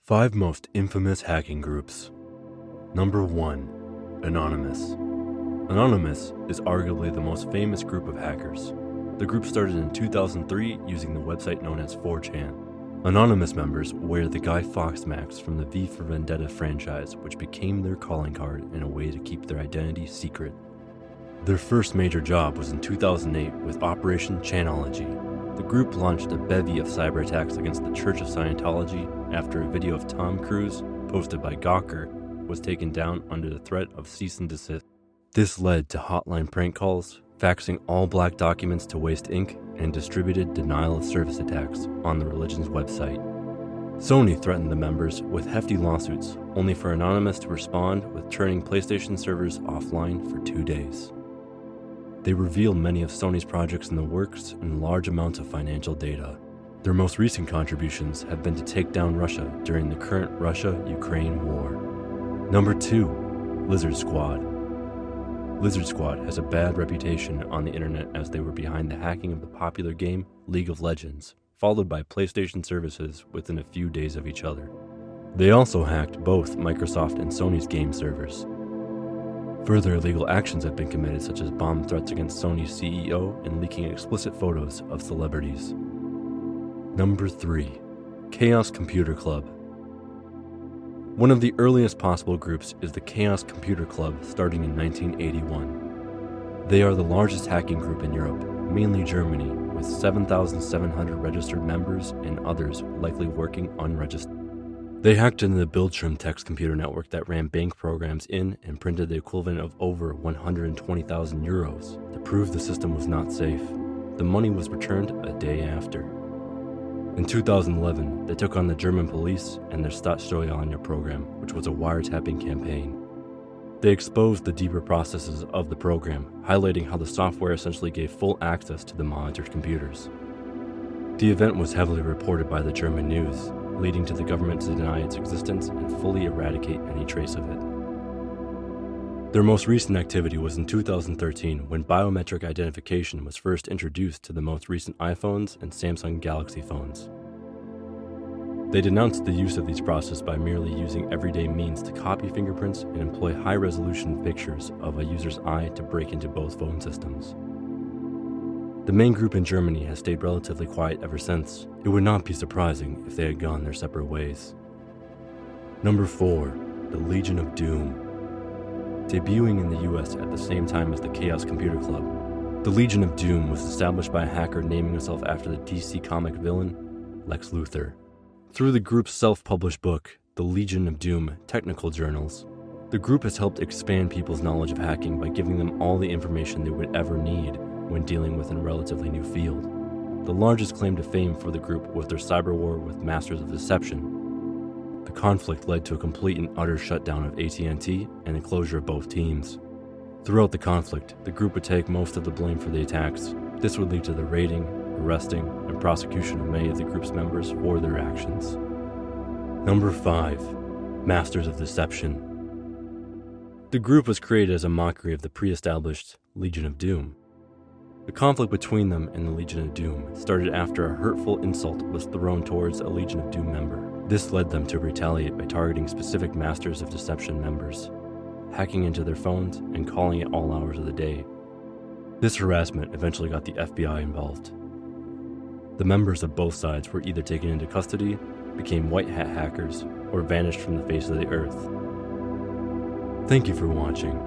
5 most infamous hacking groups. Number 1. Anonymous. Anonymous is arguably the most famous group of hackers. The group started in 2003 using the website known as 4chan. Anonymous members wear the Guy Fawkes masks from the V for Vendetta franchise, which became their calling card in a way to keep their identity secret. Their first major job was in 2008 with Operation Chanology. The group launched a bevy of cyber attacks against the Church of Scientology after a video of Tom Cruise, posted by Gawker, was taken down under the threat of cease and desist. This led to hotline prank calls, faxing all black documents to Waste Inc., and distributed denial-of-service attacks on the religion's website. Sony threatened the members with hefty lawsuits, only for Anonymous to respond with turning PlayStation servers offline for 2 days. They revealed many of Sony's projects in the works and large amounts of financial data. Their most recent contributions have been to take down Russia during the current Russia-Ukraine war. Number 2. Lizard Squad. Lizard Squad has a bad reputation on the internet as they were behind the hacking of the popular game League of Legends, followed by PlayStation services within a few days of each other. They also hacked both Microsoft and Sony's game servers. Further illegal actions have been committed, such as bomb threats against Sony's CEO and leaking explicit photos of celebrities. Number 3. Chaos Computer Club. One of the earliest possible groups is the Chaos Computer Club, starting in 1981. They are the largest hacking group in Europe, mainly Germany, with 7,700 registered members and others likely working unregistered. They hacked into the Bildschirm text computer network that ran bank programs in and printed the equivalent of over 120,000 euros to prove the system was not safe. The money was returned a day after. In 2011, they took on the German police and their Staatstrojaner program, which was a wiretapping campaign. They exposed the deeper processes of the program, highlighting how the software essentially gave full access to the monitored computers. The event was heavily reported by the German news, leading to the government to deny its existence and fully eradicate any trace of it. Their most recent activity was in 2013 when biometric identification was first introduced to the most recent iPhones and Samsung Galaxy phones. They denounced the use of these processes by merely using everyday means to copy fingerprints and employ high-resolution pictures of a user's eye to break into both phone systems. The main group in Germany has stayed relatively quiet ever since. It would not be surprising if they had gone their separate ways. Number 4. The Legion of Doom. Debuting in the US at the same time as the Chaos Computer Club, the Legion of Doom was established by a hacker naming himself after the DC comic villain, Lex Luthor. Through the group's self-published book, The Legion of Doom Technical Journals, the group has helped expand people's knowledge of hacking by giving them all the information they would ever need when dealing with a relatively new field. The largest claim to fame for the group was their cyber war with Masters of Deception. The conflict led to a complete and utter shutdown of AT&T and the closure of both teams. Throughout the conflict, the group would take most of the blame for the attacks. This would lead to the raiding, arresting, and prosecution of many of the group's members for their actions. Number 5. Masters of Deception. The group was created as a mockery of the pre-established Legion of Doom. The conflict between them and the Legion of Doom started after a hurtful insult was thrown towards a Legion of Doom member. This led them to retaliate by targeting specific Masters of Deception members, hacking into their phones and calling at all hours of the day. This harassment eventually got the FBI involved. The members of both sides were either taken into custody, became white hat hackers, or vanished from the face of the earth. Thank you for watching.